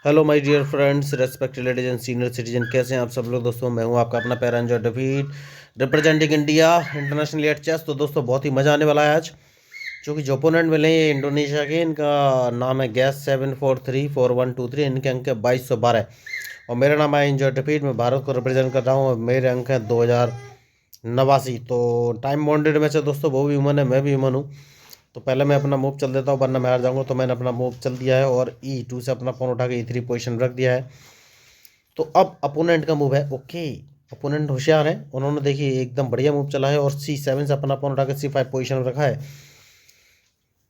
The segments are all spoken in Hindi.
Hello my dear friends, respected ladies and senior citizen, कैसे हैं आप सब लोग। दोस्तों मैं हूं आपका अपना पैरा एंजॉय डेविड, representing India internationally at chess. तो दोस्तों बहुत ही मज़ा आने वाला है आज, क्योंकि जो ओपोनेंट मिले हैं ये इंडोनेशिया के, इनका नाम है गैस 7434 123। इनके अंक है 2212 और मेरा नाम है एंजॉय डेविड। मैं भारत को रिप्रेजेंट कर रहा हूँ और मेरे अंक हैं 2089। तो टाइम बाउंडेड मैच है दोस्तों, वो भी ह्यूमन है, मैं भी ह्यूमन हूँ। तो पहले मैं अपना मूव चल देता हूँ वरना मैं हार जाऊंगा। तो मैंने अपना मूव चल दिया है और E2 से अपना पॉन उठा के E3 पोजीशन रख दिया है। तो अब अपोनेंट का मूव है। ओके, अपोनेंट होशियार है, उन्होंने देखिए एकदम बढ़िया मूव चला है और C7 से अपना पॉन उठा के C5 पोजीशन में रखा है।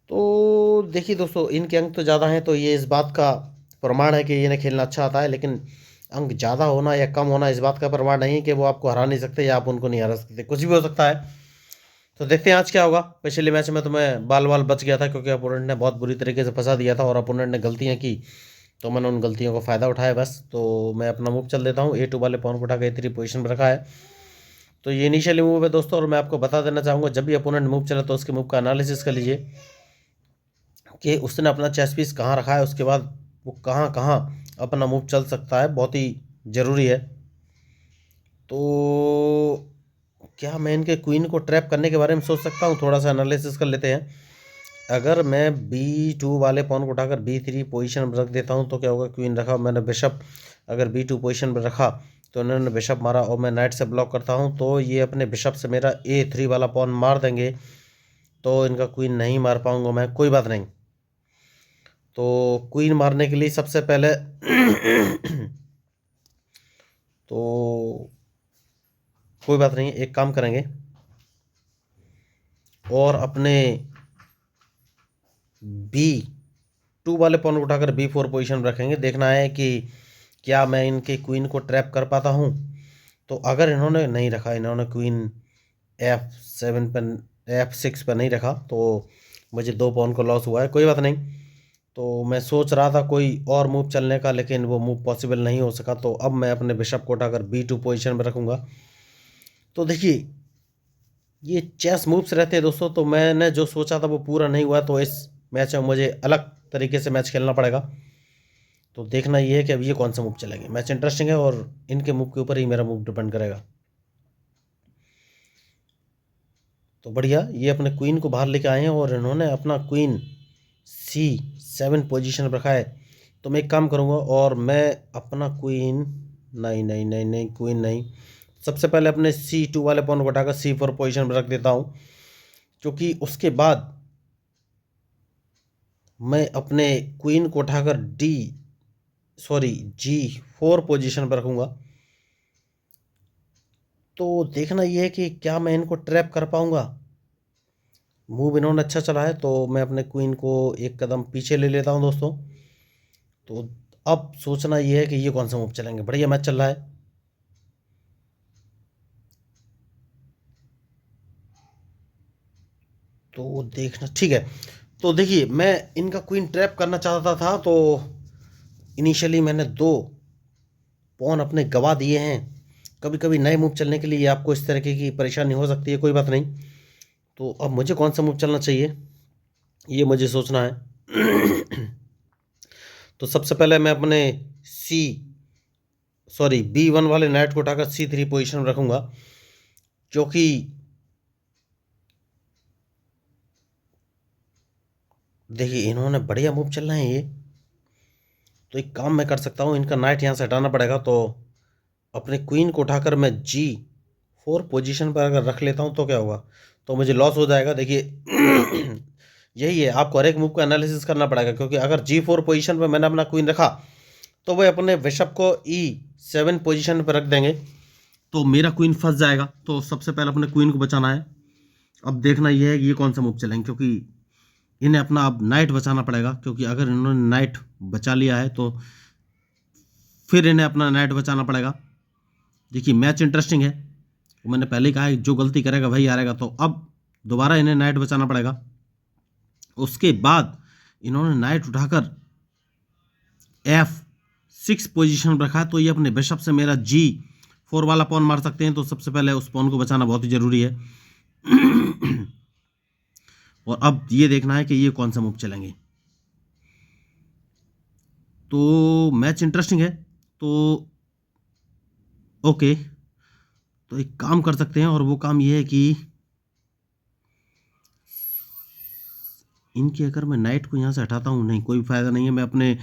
तो देखिए दोस्तों, इनके अंक तो ज़्यादा हैं, तो ये इस बात का प्रमाण है कि इन्हें खेलना अच्छा आता है। लेकिन अंक ज़्यादा होना या कम होना इस बात का प्रमाण नहीं है कि वो आपको हरा नहीं सकते या आप उनको नहीं हरा सकते, कुछ भी हो सकता है। तो देखते हैं आज क्या होगा। पिछले मैच में तो मैं बाल बाल बच गया था, क्योंकि अपोनेंट ने बहुत बुरी तरीके से फंसा दिया था और अपोनेंट ने गलतियां की, तो मैंने उन गलतियों का फ़ायदा उठाया बस। तो मैं अपना मूव चल देता हूँ। A2 वाले पॉन को उठा के A3 पोजीशन पर रखा है। तो ये इनिशियली मूव है दोस्तों, और मैं आपको बता देना चाहूँगा, जब भी अपोनेंट मूव चले तो उसके मूव का एनालिसिस कर लीजिए कि उसने अपना चेस पीस कहाँ रखा है, उसके बाद वो कहाँ कहाँ अपना मूव चल सकता है, बहुत ही ज़रूरी है। तो क्या मैं इनके क्वीन को ट्रैप करने के बारे में सोच सकता हूँ? थोड़ा सा एनालिसिस कर लेते हैं। अगर मैं B2 वाले पॉन को उठाकर B3 पोजीशन में रख देता हूँ तो क्या होगा। क्वीन रखा मैंने, बिशप अगर B2 पोजीशन पर रखा तो इन्होंने बिशप मारा और मैं नाइट से ब्लॉक करता हूँ, तो ये अपने बिशप से मेरा A3 वाला पॉन मार देंगे, तो इनका क्वीन नहीं मार पाऊंगा मैं। कोई बात नहीं। तो क्वीन मारने के लिए सबसे पहले तो कोई बात नहीं, एक काम करेंगे और अपने B2 वाले पॉन को उठाकर B4 पोजीशन में रखेंगे। देखना है कि क्या मैं इनके क्वीन को ट्रैप कर पाता हूँ। तो अगर इन्होंने नहीं रखा, इन्होंने क्वीन F7 पर, F6 पर नहीं रखा, तो मुझे 2 पॉन को लॉस हुआ है। कोई बात नहीं। तो मैं सोच रहा था कोई और मूव चलने का, लेकिन वो मूव पॉसिबल नहीं हो सका। तो अब मैं अपने बिशप को उठाकर B2 पोजीशन में रखूँगा। तो देखिए, ये चेस मूव्स रहते हैं दोस्तों, तो मैंने जो सोचा था वो पूरा नहीं हुआ, तो इस मैच में मुझे अलग तरीके से मैच खेलना पड़ेगा। तो देखना ये है कि अब ये कौन सा मूव चलेंगे। मैच इंटरेस्टिंग है और इनके मूव के ऊपर ही मेरा मूव डिपेंड करेगा। तो बढ़िया, ये अपने क्वीन को बाहर लेके आए हैं और इन्होंने अपना क्वीन C7 पोजीशन पर रखा है। तो मैं एक काम करूँगा और मैं अपना क्वीन, नहीं नहीं नहीं नहीं, क्वीन नहीं, सबसे पहले अपने C2 वाले पॉन को हटाकर C4 पोजीशन पर रख देता हूँ, क्योंकि उसके बाद मैं अपने क्वीन को उठाकर G4 पोजीशन पर रखूँगा। तो देखना ये है कि क्या मैं इनको ट्रैप कर पाऊँगा। मूव इन्होंने अच्छा चला है, तो मैं अपने क्वीन को एक कदम पीछे ले लेता हूँ दोस्तों। तो अब सोचना ये है कि ये कौन सा मूव चलेंगे। बढ़िया मैच चल रहा है। तो देखना ठीक है। तो देखिए, मैं इनका क्वीन ट्रैप करना चाहता था, तो इनिशियली मैंने 2 पॉन अपने गवा दिए हैं। कभी कभी नए मूव चलने के लिए आपको इस तरीके की परेशानी हो सकती है, कोई बात नहीं। तो अब मुझे कौन सा मूव चलना चाहिए ये मुझे सोचना है। तो सबसे पहले मैं अपने B1 वाले नाइट को उठाकर C3 पोजीशन में रखूंगा, क्योंकि देखिए इन्होंने बढ़िया मूव चल रहे हैं ये। तो एक काम मैं कर सकता हूँ, इनका नाइट यहाँ से हटाना पड़ेगा। तो अपने क्वीन को उठाकर मैं G4 पोजीशन पर अगर रख लेता हूँ तो क्या होगा, तो मुझे लॉस हो जाएगा। देखिए यही है, आपको हर एक मूव का एनालिसिस करना पड़ेगा, क्योंकि अगर G4 पोजीशन पर मैंने अपना क्वीन रखा तो वह अपने बिशप को E7 पोजीशन पर रख देंगे, तो मेरा क्वीन फंस जाएगा। तो सबसे पहले अपने क्वीन को बचाना है। अब देखना यह है कि ये कौन सा मूव चलेंगे, क्योंकि इन्हें अपना अब नाइट बचाना पड़ेगा, क्योंकि अगर इन्होंने नाइट बचा लिया है तो फिर इन्हें अपना नाइट बचाना पड़ेगा। देखिए मैच इंटरेस्टिंग है, तो मैंने पहले ही कहा है जो गलती करेगा वही हारेगा। तो अब दोबारा इन्हें नाइट बचाना पड़ेगा। उसके बाद इन्होंने नाइट उठाकर F6 पोजीशन पर रखा है, तो ये अपने बिशप से मेरा G4 वाला पॉन मार सकते हैं। तो सबसे पहले उस पॉन को बचाना बहुत ही ज़रूरी है। और अब ये देखना है कि ये कौन सा मूव चलेंगे। तो मैच इंटरेस्टिंग है। तो ओके, तो एक काम कर सकते हैं, और वो काम ये है कि इनकी अगर मैं नाइट को यहाँ से हटाता हूँ, नहीं कोई फायदा नहीं है। मैं अपने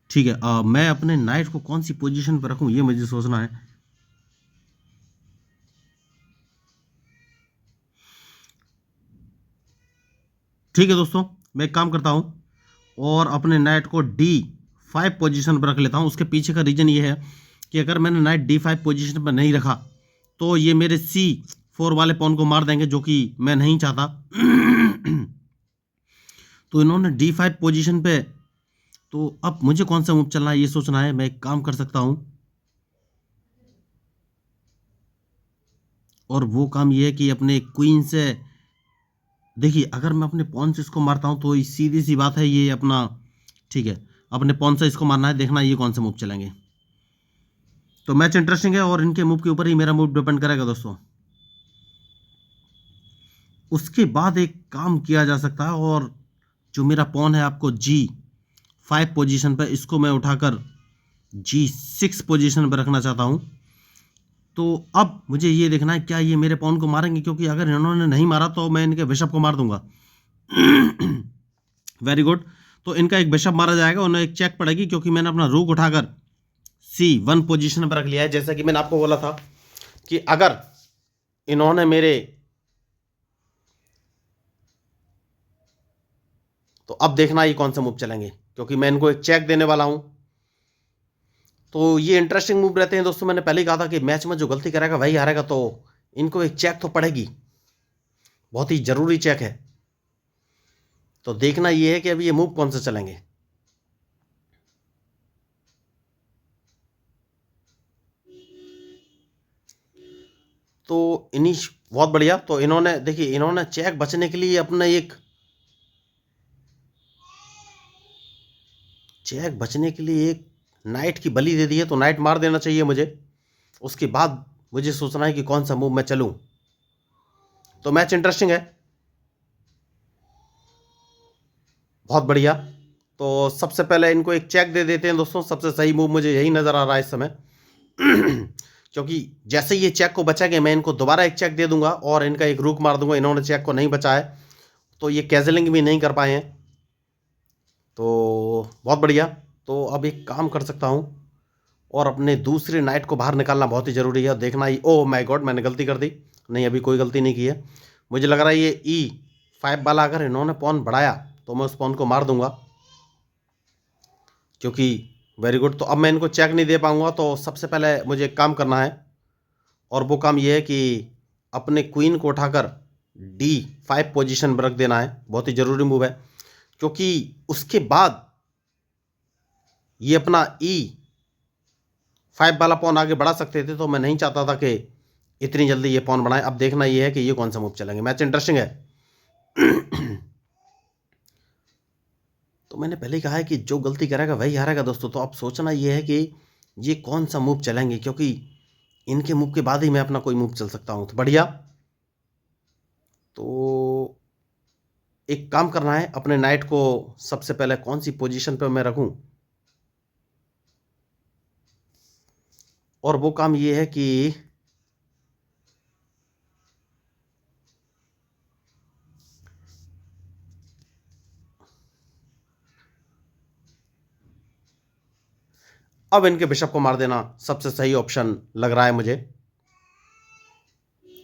ठीक है, मैं अपने नाइट को कौन सी पोजीशन पर रखूँ ये मुझे सोचना है। ठीक है दोस्तों, मैं एक काम करता हूँ और अपने नाइट को D5 पोजीशन पर रख लेता हूँ। उसके पीछे का रीज़न ये है कि अगर मैंने नाइट D5 पोजीशन पर नहीं रखा तो ये मेरे C4 वाले पॉन को मार देंगे, जो कि मैं नहीं चाहता। तो इन्होंने D5 पोजीशन पे, तो अब मुझे कौन सा मूव चलना है ये सोचना है। मैं एक काम कर सकता हूँ, और वो काम ये है कि अपने क्वीन से, देखिए अगर मैं अपने पॉन से इसको मारता हूँ तो सीधी सी बात है ये अपना, ठीक है, अपने पॉन से इसको मारना है। देखना ये कौन से मूव चलेंगे। तो मैच इंटरेस्टिंग है और इनके मूव के ऊपर ही मेरा मूव डिपेंड करेगा दोस्तों। उसके बाद एक काम किया जा सकता है, और जो मेरा पॉन है आपको G5 पोजीशन पर, इसको मैं उठाकर G6 पोजीशन पर रखना चाहता हूँ। तो अब मुझे ये देखना है क्या ये मेरे पॉन को मारेंगे, क्योंकि अगर इन्होंने नहीं मारा तो मैं इनके बिशप को मार दूंगा। वेरी गुड, तो इनका एक बिशप मारा जाएगा, उन्हें एक चेक पड़ेगी, क्योंकि मैंने अपना रूक उठाकर C1 पोजीशन पर रख लिया है। जैसा कि मैंने आपको बोला था कि अगर इन्होंने मेरे, तो अब देखना ये कौन सा मूव चलेंगे, क्योंकि मैं इनको एक चेक देने वाला हूं। तो ये इंटरेस्टिंग मूव रहते हैं दोस्तों। मैंने पहले ही कहा था कि मैच में जो गलती करेगा वही हारेगा, तो इनको एक चेक तो पड़ेगी, बहुत ही जरूरी चेक है। तो देखना ये है कि अभी ये मूव कौन से चलेंगे। तो इन्हीं, बहुत बढ़िया। तो इन्होंने, देखिए इन्होंने चेक बचने के लिए अपना एक चेक बचने के लिए एक नाइट की बलि दे दी है, तो नाइट मार देना चाहिए मुझे। उसके बाद मुझे सोचना है कि कौन सा मूव मैं चलूं। तो मैच इंटरेस्टिंग है, बहुत बढ़िया। तो सबसे पहले इनको एक चेक दे देते हैं दोस्तों। सबसे सही मूव मुझे यही नज़र आ रहा है इस समय। क्योंकि जैसे ये चेक को बचाएंगे मैं इनको दोबारा एक चेक दे दूंगा और इनका एक रुक मार दूंगा। इन्होंने चेक को नहीं बचाया, तो ये कैजलिंग भी नहीं कर पाए हैं। तो बहुत बढ़िया। तो अब एक काम कर सकता हूँ, और अपने दूसरे नाइट को बाहर निकालना बहुत ही ज़रूरी है। देखना ही, ओह माय गॉड, मैंने गलती कर दी। नहीं, अभी कोई गलती नहीं की है। मुझे लग रहा है ये E5 वाला अगर इन्होंने पॉन बढ़ाया तो मैं उस पॉन को मार दूंगा, क्योंकि वेरी गुड। तो अब मैं इनको चेक नहीं दे पाऊंगा। तो सबसे पहले मुझे एक काम करना है, और वो काम ये है कि अपने क्वीन को उठाकर D5 पोजीशन पर रख देना है। बहुत ही ज़रूरी मूव है, क्योंकि उसके बाद ये अपना E5 वाला पॉन आगे बढ़ा सकते थे। तो मैं नहीं चाहता था कि इतनी जल्दी ये पॉन बढ़ाएं। अब देखना ये है कि ये कौन सा मूव चलेंगे। मैच इंटरेस्टिंग है। तो मैंने पहले ही कहा है कि जो गलती करेगा वही हारेगा दोस्तों। तो अब सोचना ये है कि ये कौन सा मूव चलेंगे, क्योंकि इनके मूव के बाद ही मैं अपना कोई मूव चल सकता हूँ। तो बढ़िया। तो एक काम करना है, अपने नाइट को सबसे पहले कौन सी पोजीशन पे मैं रखूं, और वो काम ये है कि अब इनके बिशप को मार देना सबसे सही ऑप्शन लग रहा है मुझे।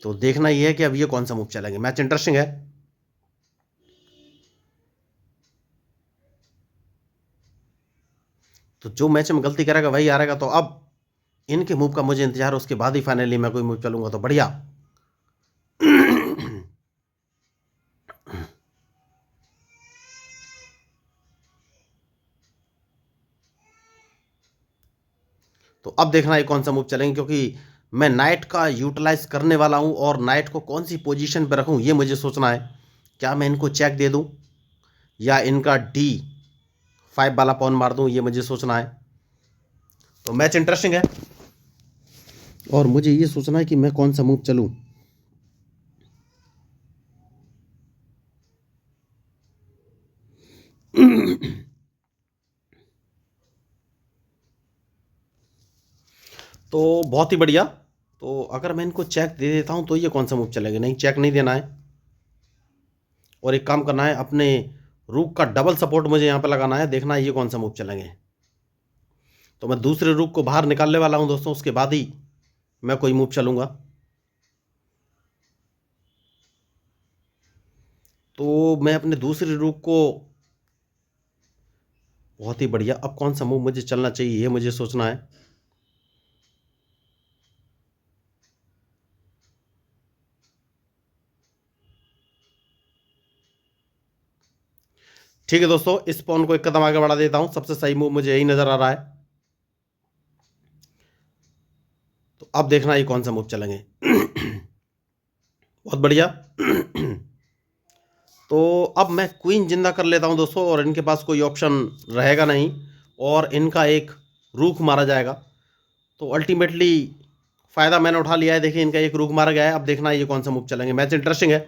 तो देखना ये है कि अब ये कौन सा मूव चलेंगे। मैच इंटरेस्टिंग है। तो जो मैच में गलती करेगा वही हारेगा। तो अब इनके मूव का मुझे इंतजार, उसके बाद ही फाइनली मैं कोई मूव चलूंगा। तो बढ़िया। तो अब देखना है कौन सा मूव चलेंगे, क्योंकि मैं नाइट का यूटिलाइज करने वाला हूं, और नाइट को कौन सी पोजीशन पर रखूं ये मुझे सोचना है। क्या मैं इनको चेक दे दूं, या इनका D5 वाला पॉन मार दूं, ये मुझे सोचना है। तो मैच इंटरेस्टिंग है, और मुझे ये सोचना है कि मैं कौन सा मूव चलूं। तो बहुत ही बढ़िया। तो अगर मैं इनको चेक दे देता हूँ तो ये कौन सा मूव चलेगा? नहीं, चेक नहीं देना है, और एक काम करना है, अपने रूक का डबल सपोर्ट मुझे यहाँ पे लगाना है, देखना है ये कौन सा मूव चलेंगे। तो मैं दूसरे रूक को बाहर निकालने वाला हूँ दोस्तों, उसके बाद ही मैं कोई मूव चलूँगा। तो मैं अपने दूसरे रूक को, बहुत ही बढ़िया, अब कौन सा मूव मुझे चलना चाहिए ये मुझे सोचना है। ठीक है दोस्तों, इस पॉन को एक कदम आगे बढ़ा देता हूं, सबसे सही मूव मुझे यही नजर आ रहा है। तो अब देखना ये कौन सा मूव चलेंगे। बहुत बढ़िया। तो अब मैं क्वीन जिंदा कर लेता हूं दोस्तों, और इनके पास कोई ऑप्शन रहेगा नहीं, और इनका एक रूख मारा जाएगा। तो अल्टीमेटली फ़ायदा मैंने उठा लिया है। देखिए, इनका एक रूख मारा गया है। अब देखना ये कौन सा मूव चलेंगे। मैच इंटरेस्टिंग है,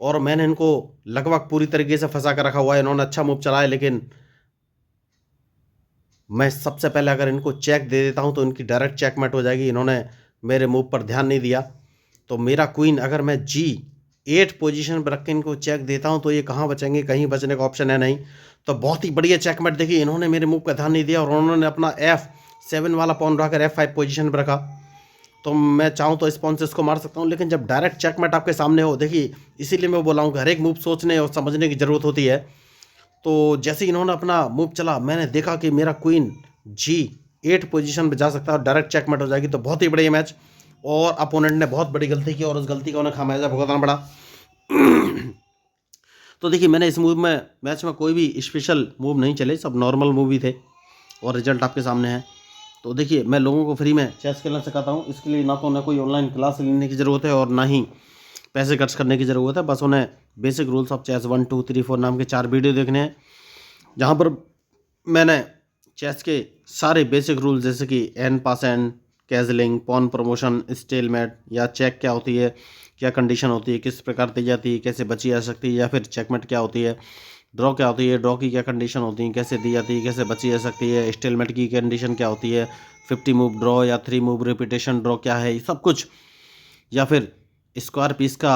और मैंने इनको लगभग पूरी तरीके से फंसा कर रखा हुआ है। इन्होंने अच्छा मूव चलाया, लेकिन मैं सबसे पहले अगर इनको चेक दे देता हूं तो इनकी डायरेक्ट चेकमेट हो जाएगी। इन्होंने मेरे मूव पर ध्यान नहीं दिया। तो मेरा क्वीन अगर मैं G8 पोजीशन पर रख के इनको चेक देता हूं तो ये कहाँ बचेंगे? कहीं बचने का ऑप्शन है नहीं। तो बहुत ही बढ़िया चेकमेट। देखिए, इन्होंने मेरे मूव का ध्यान नहीं दिया, और उन्होंने अपना F7 वाला पॉन उठाकर F5 पोजीशन पर रखा। तो मैं चाहूँ तो इस पॉन से इसको मार सकता हूँ, लेकिन जब डायरेक्ट चेकमेट आपके सामने हो, देखिए इसीलिए मैं बोला हूँ कि हर एक मूव सोचने और समझने की ज़रूरत होती है। तो जैसे ही इन्होंने अपना मूव चला, मैंने देखा कि मेरा क्वीन G8 पोजीशन पे जा सकता है और डायरेक्ट चेकमेट हो जाएगी। तो बहुत ही बढ़िया मैच, और अपोनेंट ने बहुत बड़ी गलती की, और उस गलती का उन्हें खामियाजा भुगतना पड़ा। तो देखिए, मैंने इस मूव में, मैच में कोई भी स्पेशल मूव नहीं चले, सब नॉर्मल मूव ही थे, और रिजल्ट आपके सामने है। तो देखिए, मैं लोगों को फ्री में चेस खेलना सिखाता हूँ। इसके लिए ना तो उन्हें कोई ऑनलाइन क्लास लेने की ज़रूरत है, और ना ही पैसे खर्च करने की ज़रूरत है। बस उन्हें बेसिक रूल्स ऑफ चेस 1 2 3 4 नाम के 4 वीडियो देखने हैं, जहाँ पर मैंने चेस के सारे बेसिक रूल्स, जैसे कि en passant, castling, pawn promotion, stalemate, या चेक क्या होती है, क्या कंडीशन होती है, किस प्रकार दी जाती है, कैसे बची जा सकती है, या फिर चेकमेट क्या होती है, ड्रॉ क्या होती है, ड्रॉ की क्या कंडीशन होती है, कैसे दी जाती है, कैसे बची जा सकती है, स्टेलमेट की कंडीशन क्या होती है, 50 मूव ड्रॉ या 3 मूव रिपीटेशन ड्रॉ क्या है, ये सब कुछ, या फिर स्क्वायर पीस का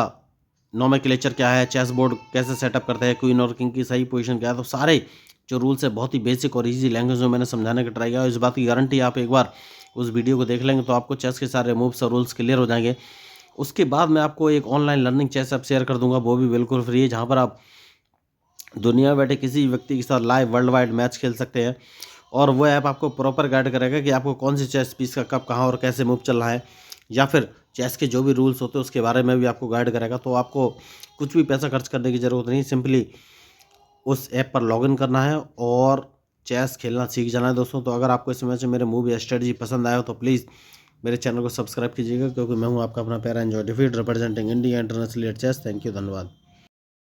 नोमेक्लेचर क्या है, चेस बोर्ड कैसे सेटअप करते हैं, क्वीन और किंग की सही पोजीशन क्या है। तो सारे जो रूल्स है बहुत ही बेसिक और इजी लैंग्वेज में मैंने समझाने का ट्राई किया। इस बात की गारंटी, आप एक बार उस वीडियो को देख लेंगे तो आपको चेस के सारे मूव्स और रूल्स क्लियर हो जाएंगे। उसके बाद मैं आपको एक online learning chess app share कर दूंगा, वो भी बिल्कुल फ्री है, जहाँ पर आप दुनिया में बैठे किसी व्यक्ति के साथ लाइव वर्ल्ड वाइड मैच खेल सकते हैं। और वो ऐप आपको प्रॉपर गाइड करेगा कि आपको कौन सी चेस पीस का कब, कहाँ और कैसे मूव चल रहा है, या फिर चेस के जो भी रूल्स होते हैं उसके बारे में भी आपको गाइड करेगा। तो आपको कुछ भी पैसा खर्च करने की ज़रूरत नहीं, सिंपली उस ऐप पर लॉगिन करना है और चेस खेलना सीख जाना है दोस्तों। तो अगर आपको इस समय से मेरे मूव या स्ट्रेटजी पसंद आया हो तो प्लीज़ मेरे चैनल को सब्सक्राइब कीजिएगा, क्योंकि मैं हूँ आपका अपना प्यारा एंजॉय डिफीट representing India international at chess. Thank you, धन्यवाद।